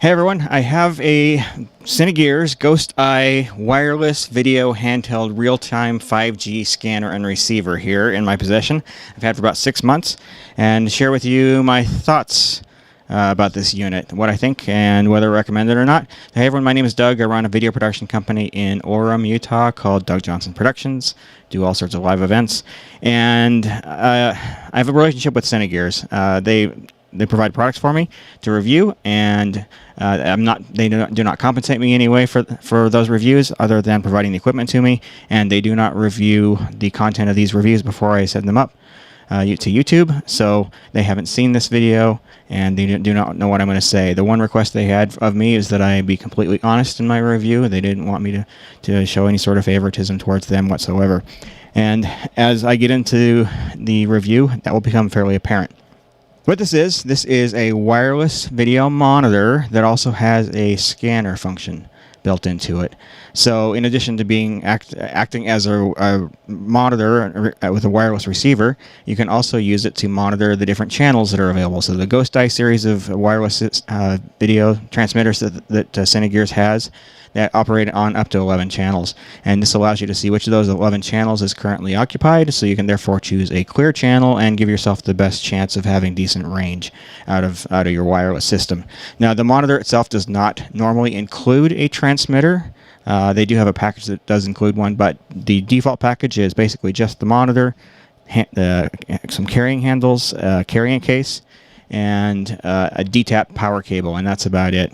Hey everyone, I have a Cinegears Ghost Eye wireless video handheld real-time 5G scanner and receiver here in my possession. I've had for about 6 months, and to share with you my thoughts about this unit, what I think, and whether I recommend it or not. Hey everyone, my name is Doug. I run a video production company in Orem, Utah called Doug Johnson Productions. Do all sorts of live events, and I have a relationship with Cinegears. They provide products for me to review, and they do not compensate me anyway for those reviews other than providing the equipment to me, and they do not review the content of these reviews before I send them up to YouTube, so they haven't seen this video and they do not know what I'm going to say. The one request they had of me is that I be completely honest in my review. They didn't want me to show any sort of favoritism towards them whatsoever, and as I get into the review, that will become fairly apparent. What this is a wireless video monitor that also has a scanner function built into it. So in addition to being acting as a monitor with a wireless receiver, you can also use it to monitor the different channels that are available. So the Ghost Eye series of wireless video transmitters that Cinegears has that operate on up to 11 channels, and this allows you to see which of those 11 channels is currently occupied, so you can therefore choose a clear channel and give yourself the best chance of having decent range out of your wireless system. Now, the monitor itself does not normally include a transmitter. They do have a package that does include one, but the default package is basically just the monitor, some carrying handles, carrying case, and a DTAP power cable, and that's about it.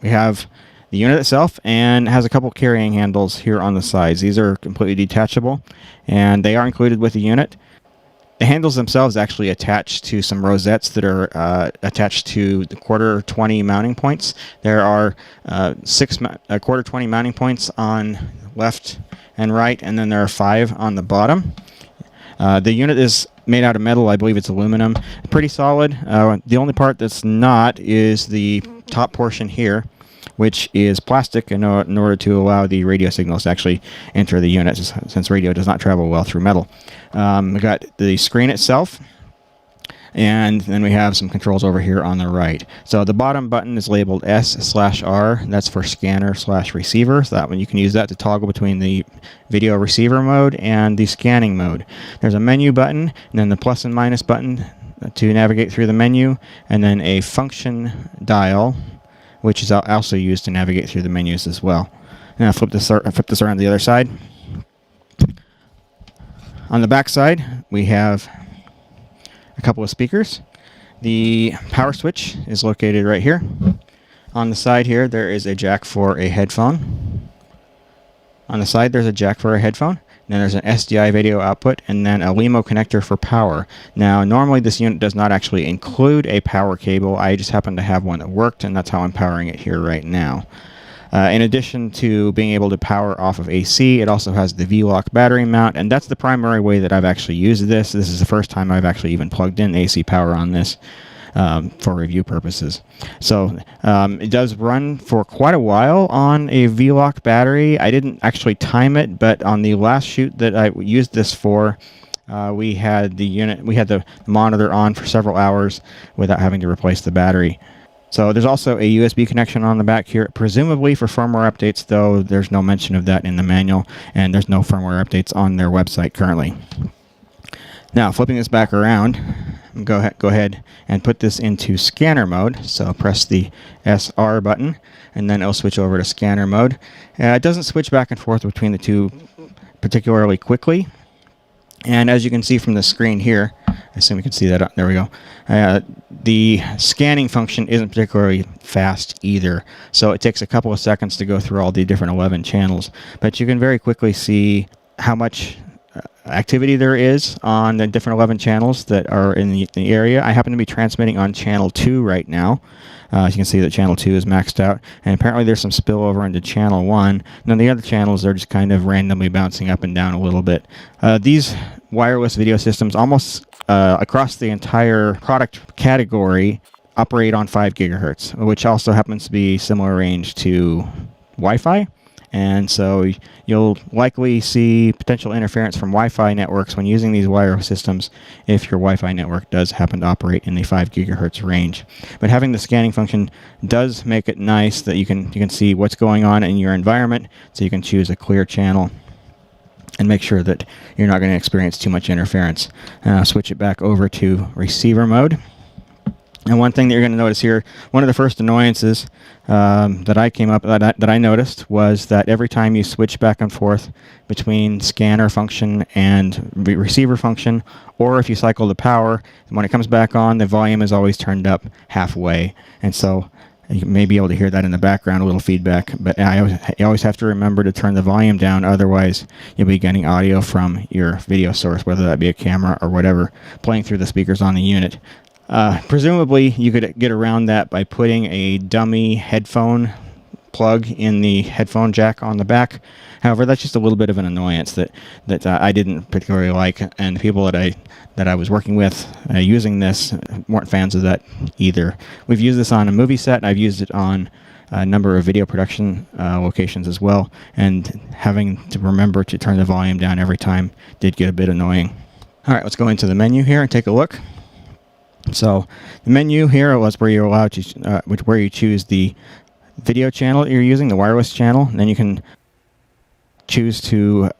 We have the unit itself, and has a couple carrying handles here on the sides. These are completely detachable, and they are included with the unit. The handles themselves actually attach to some rosettes that are attached to the quarter 20 mounting points. There are 6 quarter 20 mounting points on left and right, and then there are 5 on the bottom. The unit is made out of metal. I believe it's aluminum. Pretty solid. The only part that's not is the top portion here, which is plastic in order to allow the radio signals to actually enter the unit, since radio does not travel well through metal. We got the screen itself, and then we have some controls over here on the right. So the bottom button is labeled S/R. That's for scanner/receiver. So that one, you can use that to toggle between the video receiver mode and the scanning mode. There's a menu button, and then the plus and minus button to navigate through the menu, and then a function dial, which is also used to navigate through the menus as well. And I'll flip this around to the other side. On the back side, we have a couple of speakers. The power switch is located right here. On the side here, there is a jack for a headphone. On the side, there's a jack for a headphone. Then there's an SDI video output, and then a LEMO connector for power. Now, normally this unit does not actually include a power cable. I just happen to have one that worked, and that's how I'm powering it here right now. In addition to being able to power off of AC, it also has the V-Lock battery mount, and that's the primary way that I've actually used this. This is the first time I've actually even plugged in AC power on this for review purposes. So it does run for quite a while on a V-Lock battery. I didn't actually time it, but on the last shoot that I used this for, we had the monitor on for several hours without having to replace the battery. So there's also a USB connection on the back here, presumably for firmware updates, though there's no mention of that in the manual, and there's no firmware updates on their website currently. Now, flipping this back around, go ahead and put this into scanner mode. So press the SR button, and then it'll switch over to scanner mode. It doesn't switch back and forth between the two particularly quickly. And as you can see from the screen here, I assume you can see that. There we go. The scanning function isn't particularly fast either, so it takes a couple of seconds to go through all the different 11 channels. But you can very quickly see how much activity there is on the different 11 channels that are in the area. I happen to be transmitting on channel 2 right now. As you can see that channel 2 is maxed out, and apparently there's some spillover into channel 1. And then the other channels are just kind of randomly bouncing up and down a little bit. These wireless video systems almost across the entire product category operate on 5 gigahertz, which also happens to be similar range to Wi-Fi. and so you'll likely see potential interference from Wi-Fi networks when using these wireless systems if your Wi-Fi network does happen to operate in the 5 gigahertz range. But having the scanning function does make it nice that you can see what's going on in your environment, so you can choose a clear channel and make sure that you're not going to experience too much interference. Switch it back over to receiver mode. And one thing that you're going to notice here, one of the first annoyances that I noticed was that every time you switch back and forth between scanner function and receiver function, or if you cycle the power, when it comes back on, the volume is always turned up halfway. And so you may be able to hear that in the background, a little feedback, but you always have to remember to turn the volume down, otherwise you'll be getting audio from your video source, whether that be a camera or whatever, playing through the speakers on the unit. Presumably, you could get around that by putting a dummy headphone plug in the headphone jack on the back. However, that's just a little bit of an annoyance that I didn't particularly like, and the people that I was working with using this weren't fans of that either. We've used this on a movie set, and I've used it on a number of video production locations as well, and having to remember to turn the volume down every time did get a bit annoying. All right, let's go into the menu here and take a look. So the menu here was where you're allowed to, where you choose the video channel that you're using, the wireless channel, and then you can choose to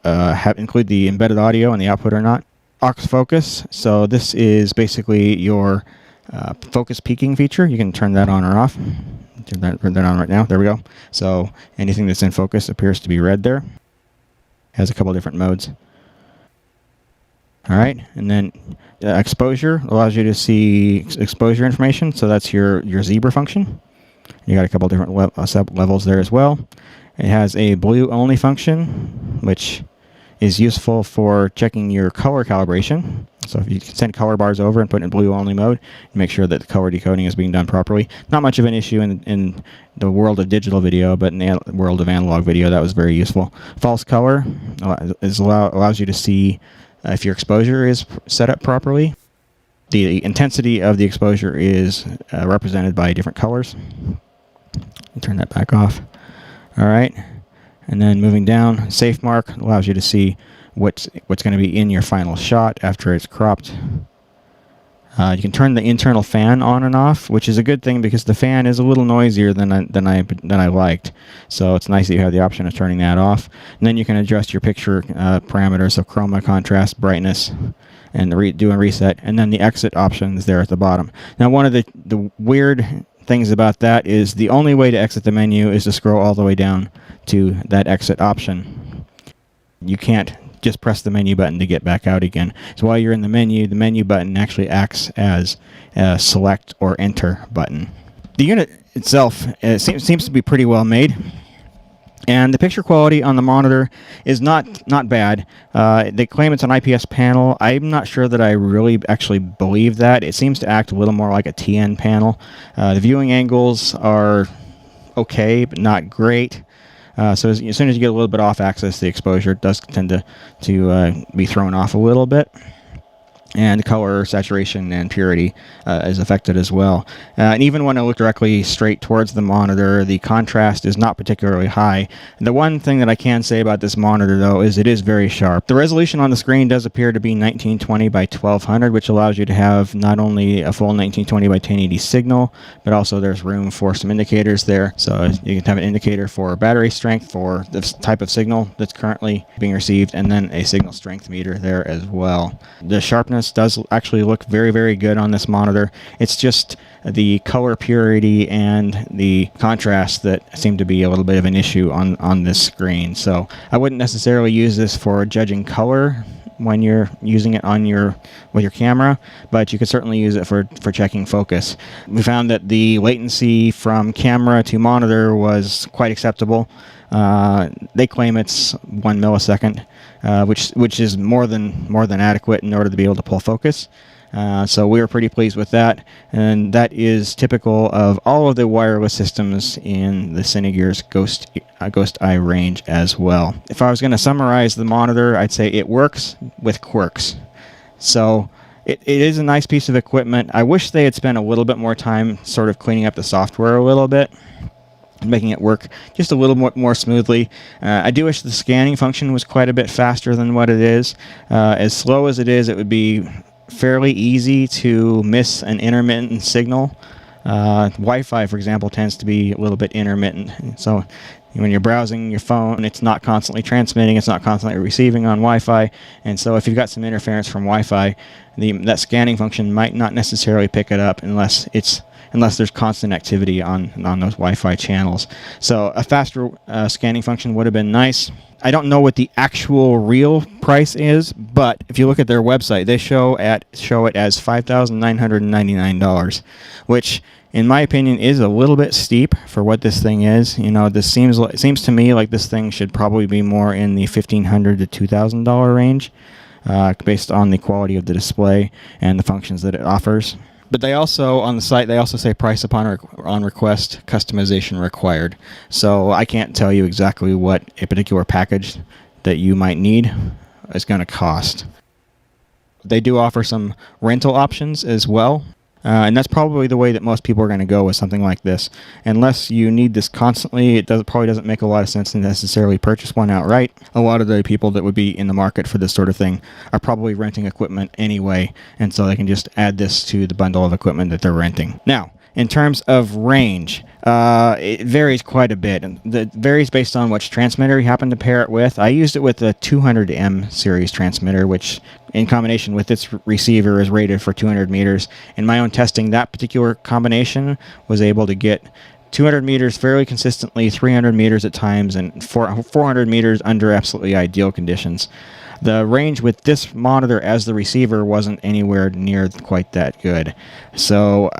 include the embedded audio and the output or not. Aux focus, so this is basically your focus peaking feature. You can turn that on or off. Turn that on right now. There we go. So anything that's in focus appears to be red there. Has a couple different modes. All right, and then exposure allows you to see exposure information, so that's your zebra function. You got a couple different sub-levels there as well. It has a blue only function, which is useful for checking your color calibration. So if you can send color bars over and put it in blue only mode, make sure that the color decoding is being done properly. Not much of an issue in the world of digital video, but in the world of analog video, that was very useful. False color allows you to see if your exposure is set up properly. The intensity of the exposure is represented by different colors. Turn that back off. All right, and then moving down, safe mark allows you to see what's going to be in your final shot after it's cropped. You can turn the internal fan on and off, which is a good thing because the fan is a little noisier than I liked. So it's nice that you have the option of turning that off. And then you can adjust your picture parameters of chroma, contrast, brightness, and do a reset. And then the exit option is there at the bottom. Now, one of the weird things about that is the only way to exit the menu is to scroll all the way down to that exit option. You can't just press the menu button to get back out again. So while you're in the menu button actually acts as a select or enter button. The unit itself seems to be pretty well made, and the picture quality on the monitor is not bad. They claim it's an IPS panel. I'm not sure that I really actually believe that. It seems to act a little more like a TN panel. The viewing angles are okay, but not great. So as soon as you get a little bit off axis, the exposure does tend to be thrown off a little bit. And color, saturation, and purity is affected as well. And even when I look directly straight towards the monitor, the contrast is not particularly high. And the one thing that I can say about this monitor, though, is it is very sharp. The resolution on the screen does appear to be 1920 by 1200, which allows you to have not only a full 1920 by 1080 signal, but also there's room for some indicators there. So you can have an indicator for battery strength for the type of signal that's currently being received, and then a signal strength meter there as well. The sharpness does actually look very, very good on this monitor. It's just the color purity and the contrast that seem to be a little bit of an issue on this screen. So I wouldn't necessarily use this for judging color when you're using it with your camera, but you could certainly use it for checking focus. We found that the latency from camera to monitor was quite acceptable. They claim it's 1 millisecond, which is more than adequate in order to be able to pull focus. So we were pretty pleased with that, and that is typical of all of the wireless systems in the Cinegears Ghost Eye range as well. If I was going to summarize the monitor, I'd say it works with quirks. So it is a nice piece of equipment. I wish they had spent a little bit more time sort of cleaning up the software a little bit. making it work just a little more smoothly. I do wish the scanning function was quite a bit faster than what it is. As slow as it is, it would be fairly easy to miss an intermittent signal. Wi-Fi, for example, tends to be a little bit intermittent. So when you're browsing your phone, it's not constantly transmitting, it's not constantly receiving on Wi-Fi. And so if you've got some interference from Wi-Fi, that scanning function might not necessarily pick it up unless there's constant activity on those Wi-Fi channels. So a faster scanning function would have been nice. I don't know what the actual real price is, but if you look at their website, they show it as $5,999, which in my opinion is a little bit steep for what this thing is. This seems to me like this thing should probably be more in the $1,500 to $2,000 range, based on the quality of the display and the functions that it offers. But they also, on the site, they also say price upon on request, customization required. So I can't tell you exactly what a particular package that you might need is going to cost. They do offer some rental options as well. And that's probably the way that most people are going to go with something like this. Unless you need this constantly, probably doesn't make a lot of sense to necessarily purchase one outright. A lot of the people that would be in the market for this sort of thing are probably renting equipment anyway, and so they can just add this to the bundle of equipment that they're renting. Now, in terms of range, it varies quite a bit. It varies based on which transmitter you happen to pair it with. I used it with a 200M series transmitter, which in combination with its receiver is rated for 200 meters. In my own testing, that particular combination was able to get 200 meters fairly consistently, 300 meters at times, and 400 meters under absolutely ideal conditions. The range with this monitor as the receiver wasn't anywhere near quite that good. So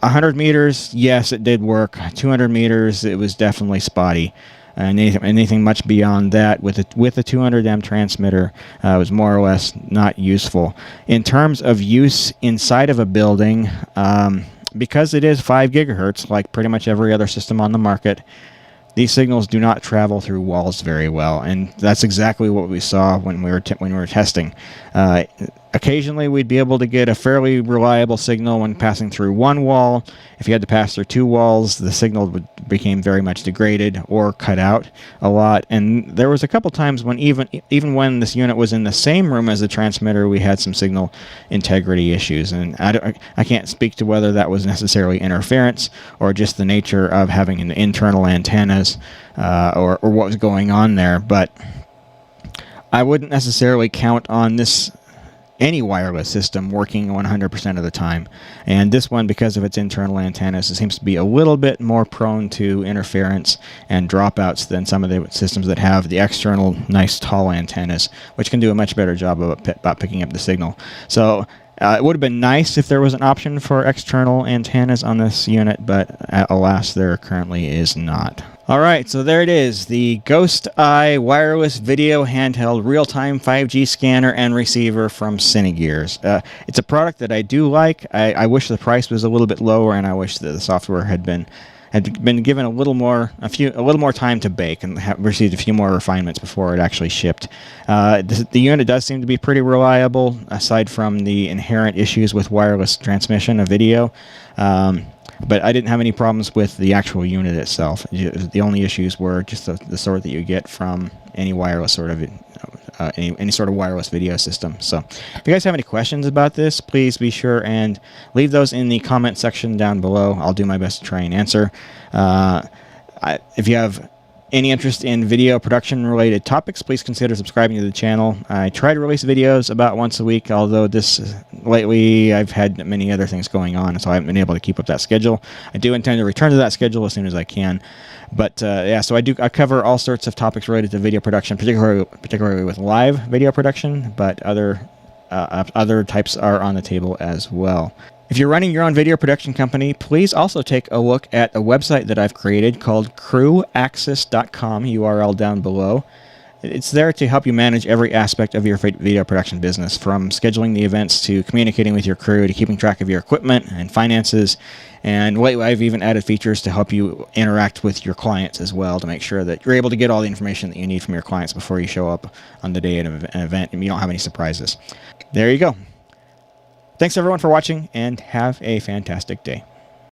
100 meters, yes, it did work. 200 meters, it was definitely spotty. And anything much beyond that with a 200M transmitter was more or less not useful. In terms of use inside of a building, because it is 5 gigahertz, like pretty much every other system on the market, these signals do not travel through walls very well, and that's exactly what we saw when we were testing. Occasionally, we'd be able to get a fairly reliable signal when passing through one wall. If you had to pass through 2 walls, the signal became very much degraded or cut out a lot. And there was a couple times when even when this unit was in the same room as the transmitter, we had some signal integrity issues. And I can't speak to whether that was necessarily interference or just the nature of having an internal antennas or what was going on there. But I wouldn't necessarily count on any wireless system working 100% of the time. And this one, because of its internal antennas, it seems to be a little bit more prone to interference and dropouts than some of the systems that have the external nice tall antennas, which can do a much better job about picking up the signal. So it would have been nice if there was an option for external antennas on this unit, but alas, there currently is not. Alright, so there it is, the Ghost Eye wireless video handheld real-time 5G scanner and receiver from Cinegears. It's a product that I do like. I wish the price was a little bit lower, and I wish that the software had been given a little more time to bake and received a few more refinements before it actually shipped. The unit does seem to be pretty reliable, aside from the inherent issues with wireless transmission of video. But I didn't have any problems with the actual unit itself. The only issues were just the sort that you get from any wireless sort of any sort of wireless video system. So if you guys have any questions about this, please be sure and leave those in the comment section down below. I'll do my best to try and answer. If you have any interest in video production related topics, please consider subscribing to the channel. I try to release videos about once a week, although lately I've had many other things going on, so I haven't been able to keep up that schedule. I do intend to return to that schedule as soon as I can. But yeah, so I cover all sorts of topics related to video production, particularly with live video production, but other types are on the table as well. If you're running your own video production company, please also take a look at a website that I've created called crewaccess.com, URL down below. It's there to help you manage every aspect of your video production business, from scheduling the events to communicating with your crew to keeping track of your equipment and finances. And lately, I've even added features to help you interact with your clients as well, to make sure that you're able to get all the information that you need from your clients before you show up on the day of an event and you don't have any surprises. There you go. Thanks everyone for watching, and have a fantastic day.